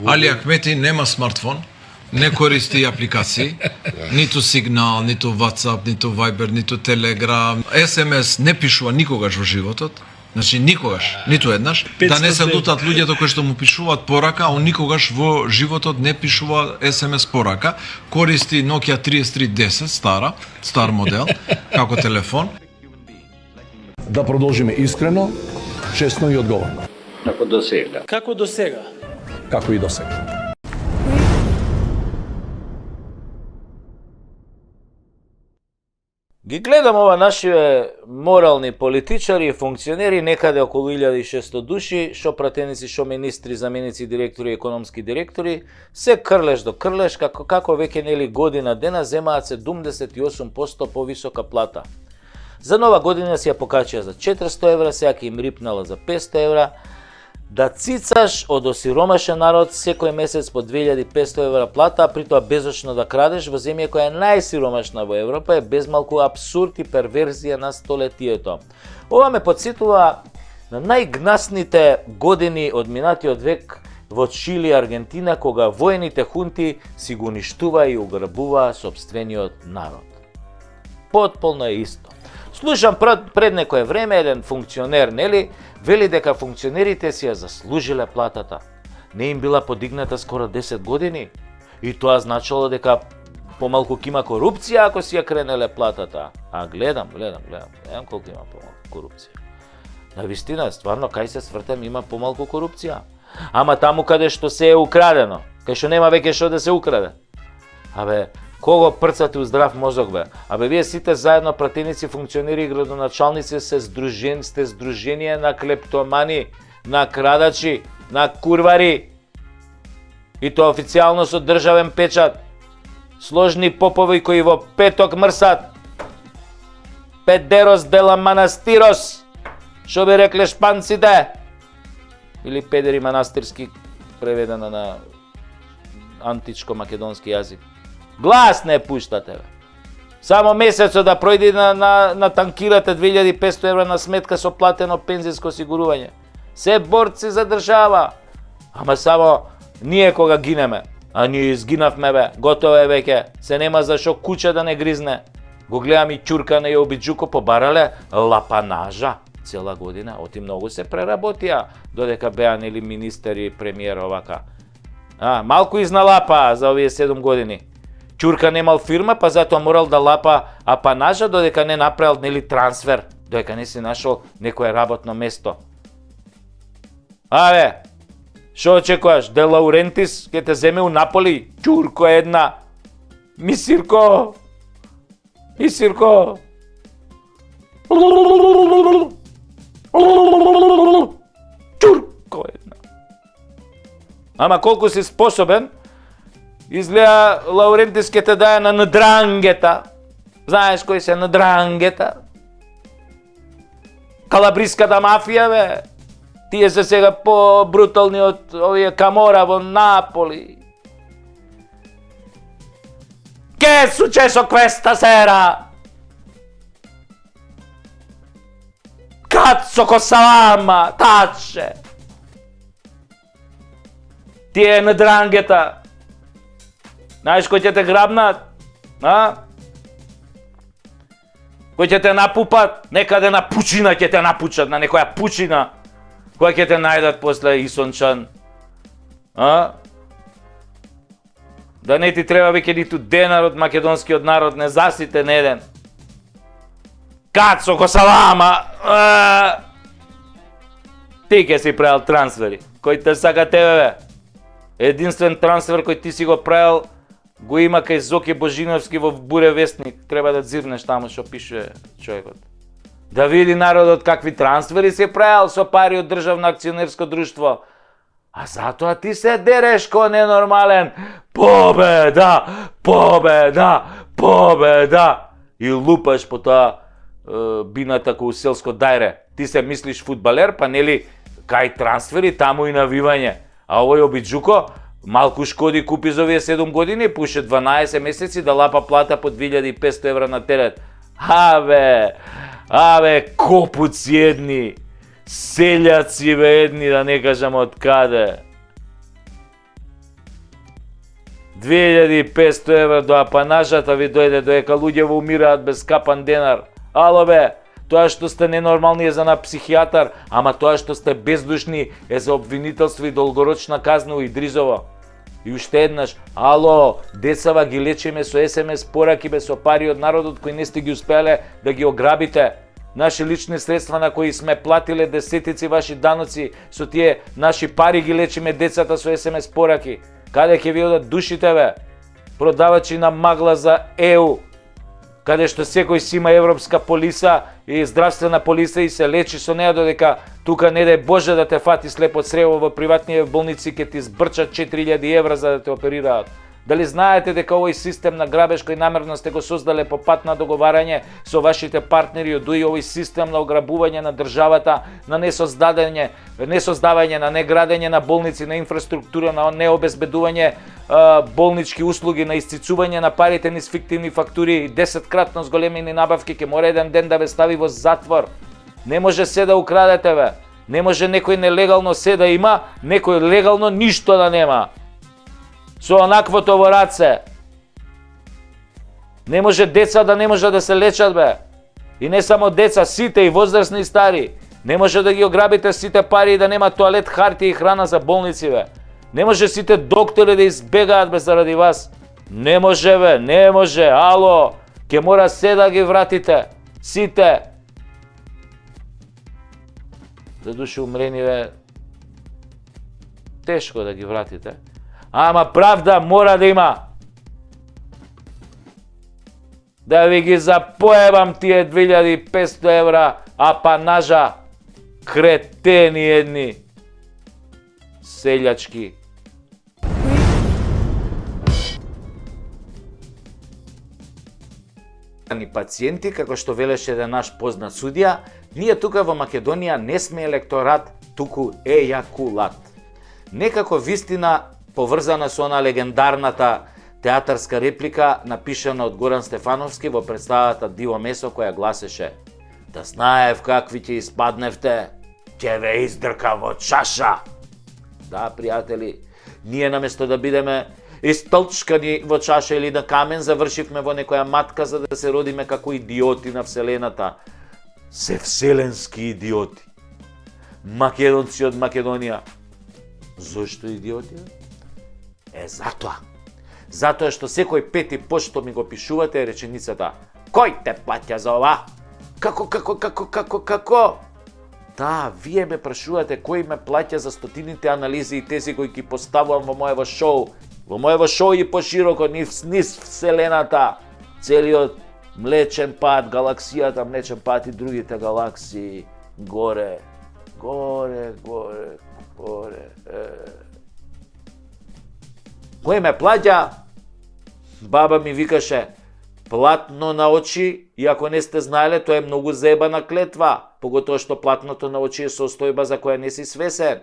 Али Ахмети нема смартфон, не користи апликации, ниту Сигнал, ниту WhatsApp, ниту Viber, ниту Telegram, SMS не пишува никогаш во животот. Значи никогаш, ниту еднаш, да не се лутат луѓето кои што му пишуваат порака, он никогаш во животот не пишува SMS порака, користи Nokia 3310, стар модел, како телефон. Да продолжиме искрено, честно и одговорно. Како до сега. Како до сега? Како и до сега. Ги гледам ова нашиве морални политичари и функционери, некаде околу 1600 души, шо пратеници, шо министри, заменици, директори, економски директори, се крлеш до крлеш, како веќе нели година дена земаат 78% повисока плата. За нова година си ја покачија за 400 евра, сега ќе им рипнала за 500 евра. Да цицаш од осиромашен народ секој месец по 2500 евра плата, а при тоа безочно да крадеш во земја која е најсиромашна во Европа, е безмалку абсурд и перверзија на столетието. Ова ме подсетува на најгнасните години од минатиот век во Чили и Аргентина, кога воените хунти си го уништуваа и ограбуваа сопствениот народ. Потполно е исто. Слушам пред некое време еден функционер, нели, вели дека функционерите си ја заслужиле платата. Не им била подигната скоро 10 години. И тоа значило дека помалку ќе има корупција ако си ја кренеле платата. А гледам колку има помалку корупција. На вистина, стварно, кај се свртам има помалку корупција. Ама таму каде што се е украдено, кај што нема веќе што да се украде. Абе, кого прцате у здрав мозок, бе? Абе, вие сите заедно пратеници, функционери и градоначалници сте здружение на клептомани, на крадачи, на курвари. И тоа официјално со државен печат. Сложни попови кои во петок мрсат. Педерос дела манастирос, шо би рекле шпанците. Или педери манастирски, преведено на античко-македонски јазик. Глас не пуштате, бе. Само месецот да пројде на танкирате 2500 евра на сметка со платено пензијско осигурување. Се борци за држава. Ама само ние кога гинеме, а ние изгинавме, бе, готово е веќе, се нема за шо куче да не гризне. Го гледам и Ќуркана и Обиджуко побарале лапанажа цела година, оти многу се преработија, додека беа нели министер и премиер овака. Малку изналапа за овие 7 години. Ќурка немал фирма, па затоа морал да лапа апанажа, додека не направил нели трансфер, додека не си нашол некое работно место. Шо очекуваш? Де Лаурентис ќе те земе у Наполи? Ќурко една. Мисирко. Ќурко една. Ама колку си способен, изгледа Лаурентис ке те даде на надрангета. Знаеш кои се надрангета? Калабриската мафија, бе. Тие се сега по-брутални од овие Камора во Наполи. Che è successo questa sera? Cazzo cosa mamma, tacce! Тие на дрангета. Знаеш кој ќе те грабнат? Кој ќе те напупат? Некаде на пучина ќе те напучат, на некоја пучина. Која ќе те најдат после Исончан? Да не ти треба веќе ниту денар од македонскиот народ, не засите не еден. Кацо косалама! Ти ке си правил трансфери. Кој те сака тебе, бе? Единствен трансфер кој ти си го правил, го има кај Зоки Божиновски во Буре вестник. Треба да дзирнеш таму што пише човекот. Да види народот какви трансфери се правил со пари од државно акционерско друштво. А затоа ти се дереш ко ненормален. Победа! Победа! Победа! И лупаш по тоа бината кој селско дајре. Ти се мислиш фудбалер, па нели кај трансфери таму и навивање. А овој Обиджуко малку шкоди купи за овие 7 години, пуше 12 месеци да лапа плата по 2500 евра на терет. Абе, копуци едни, селјаци бе едни, да не кажам од каде. 2500 евра до апанажата ви дојде, доека луѓето умираат без капан денар. Ало бе, тоа што сте ненормални е за на психијатар, ама тоа што сте бездушни е за обвинителство и долгорочна казна у Идризово. И уште еднаш, ало, децава ги лечиме со СМС пораки бе со пари од народот кои не сте ги успеале да ги ограбите. Наши лични средства на кои сме платиле десетици ваши даноци, со тие наши пари ги лечиме децата со СМС пораки. Каде ќе ви одат душите бе? Продавачи на магла за ЕУ, каде што секој си има европска полиса и здравствена полиса и се лечи со неа, додека тука не дај Боже да те фати слепо црево во приватни болници ке ти збрчат 4000 евра за да те оперираат. Дали знаете дека овој систем на грабеж кој намерно сте го создале по пат на договарање со вашите партнери од ДУИ, овој систем на ограбување на државата, на несоздавање, на неградење на болници, на инфраструктура, на необезбедување болнички услуги, на исцицување на парите низ фиктивни фактури, 10-кратно зголемени набавки, ќе мора еден ден да ве стави во затвор. Не може се да украдете бе. Не може некој нелегално се да има, некој легално ништо да нема. Со онаквото во раце. Не може деца да не може да се лечат бе. И не само деца, сите и возрастни и стари. Не може да ги ограбите сите пари и да нема тоалет, хартија и храна за болници бе. Не може сите доктори да избегаат бе заради вас. Не може бе, не може. Ало, ќе мора се да ги вратите. Сите. За души умрени бе. Тешко да ги вратите. Ама правда мора да има. Да ви ги запоебам тие 2500 евра апанажа. Кретени едни. Селјачки. Пациенти, како што велеше еден наш познат судија, ние тука во Македонија не сме електорат, туку ејакулат. Некако вистина поврзана со она легендарната театарска реплика напишана од Горан Стефановски во представата Диво месо, која гласеше: "Да знаев какви ќе испадневте, ќе ве издрка во чаша." Да, пријатели, ние наместо да бидеме истолчкани во чаша или на камен, завршивме во некоја матка за да се родиме како идиоти на Вселената. Се вселенски идиоти. Македонци од Македонија. Зошто идиоти? Затоа. Затоа што секој пети пост што ми го пишувате е реченицата: "Кој те плаќа за ова?" Како? Да, вие ме прашувате кој ме плаќа за стотините анализи и тези кои ги поставувам во моево шоу. Во моево шоу и пошироко низ Вселената. Целиот Млечен пат, галаксијата Млечен пат и другите галаксии. Горе. Кој ме плаќа? Баба ми викаше: "Платно на очи, и ако не сте знаеле, тоа е многу заебана клетва, поготоа што платното на очи е состојба за која не си свесен.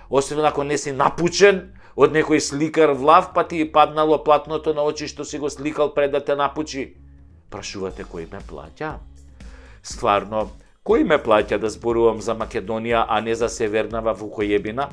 Освен ако не си напучен од некој сликар влав, па ти паднало платното на очи што си го сликал пред да те напучи." Прашувате кој ме плаќа? Стварно, кој ме плаќа да зборувам за Македонија, а не за Севернава Вукојебина?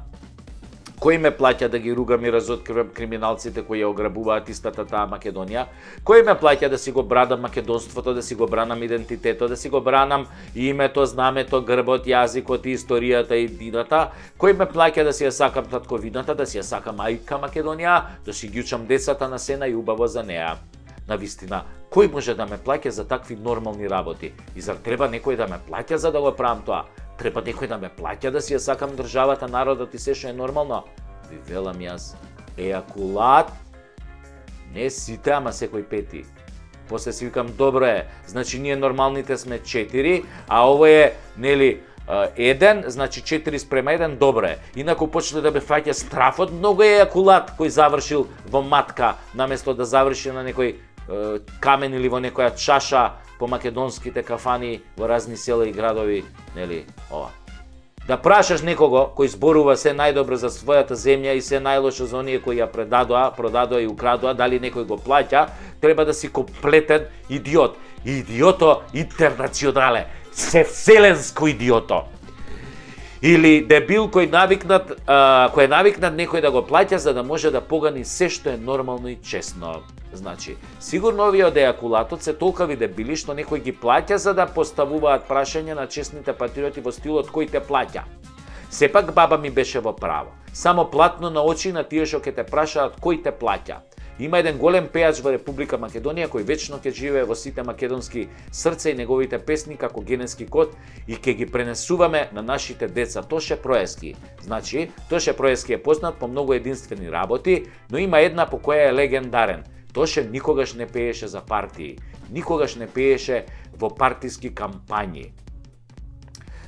Кој ме плаќа да ги ругам и разоткривам криминалците кои ја ограбуваат истата таа Македонија? Кој ме плаќа да си го бранам македонството, да си го бранам идентитетот, да си го бранам името, знамето, грбот, јазикот, историјата и дината? Кој ме плаќа да си ја сакам татковината, да си ја сакам мајка Македонија, да си ги учам децата на сена и убаво за неа? На вистина, кој може да ме плаќа за такви нормални работи? И зар треба некој да ме плаќа за да го правам тоа? Треба некој да ме плаќа да си ја сакам државата, народот и се што е нормално? Ви велам јас, ејакулат, не сите, ама секој пети. После си викам, добро е, значи ние нормалните сме 4, а ово е, нели, 1, значи 4:1, добро е. Инаку почне да ме фаќа страфот, многу е ејакулат кој завршил во матка, наместо да заврши на некој камен или во некоја чаша по македонските кафани во разни села и градови, нели, ова. Да прашаш некого кој зборува се најдобро за својата земја и се најлошо за оние кои ја продадоа и украдоа, дали некој го плаќа, треба да си комплетен идиот. Идиото интернационале, севселенско идиото. Или дебил кој е навикнат некој да го плаќа за да може да погани се што е нормално и честно. Значи, сигурно овие од ејакулатот се толкави дебили што некој ги плаќа за да поставуваат прашања на честните патриоти во стилот кој те плаќа. Сепак баба ми беше во право. Само платно на очи на тие што ќе те прашаат кој те плаќа. Има еден голем пејач во Република Македонија кој вечно ќе живее во сите македонски срца и неговите песни како генетски код и ќе ги пренесуваме на нашите деца. Тоше Проески. Значи, Тоше Проески е познат по многу единствени работи, но има една по која е легендарен. Тоше никогаш не пееше за партии, никогаш не пееше во партиски кампањи.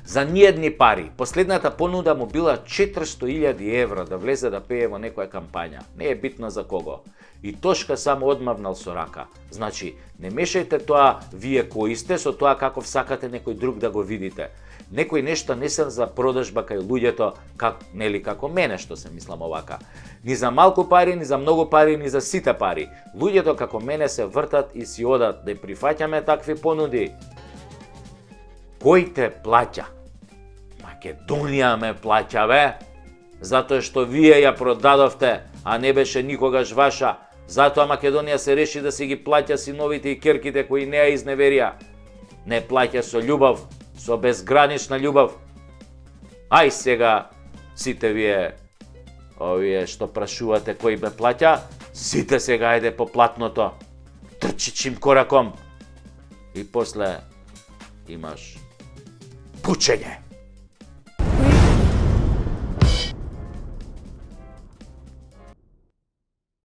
За ниедни пари. Последната понуда му била 400.000 евра да влезе да пее во некоја кампања. Не е битно за кого. И Тошка само одмавнал со рака. Значи, не мешајте тоа вие кои сте со тоа каков сакате некој друг да го видите. Некој нешто не се за продажба кај луѓето, како мене што се мислам овака. Ни за малку пари, ни за многу пари, ни за сите пари. Луѓето како мене се вртат и си одат, да прифаќаме такви понуди. Кој те плаќа? Македонија ме плаќа, бе. Затоа што вие ја продадовте, а не беше никогаш ваша. Затоа Македонија се реши да си ги плаќа синовите и керките кои не ја изневерија. Не плаќа со љубов, со безгранична љубов. Ај сега, сите вие, овие што прашувате кој ме плаќа, сите сега ајде по платното. Трчи чим кораком. И после имаш пучење.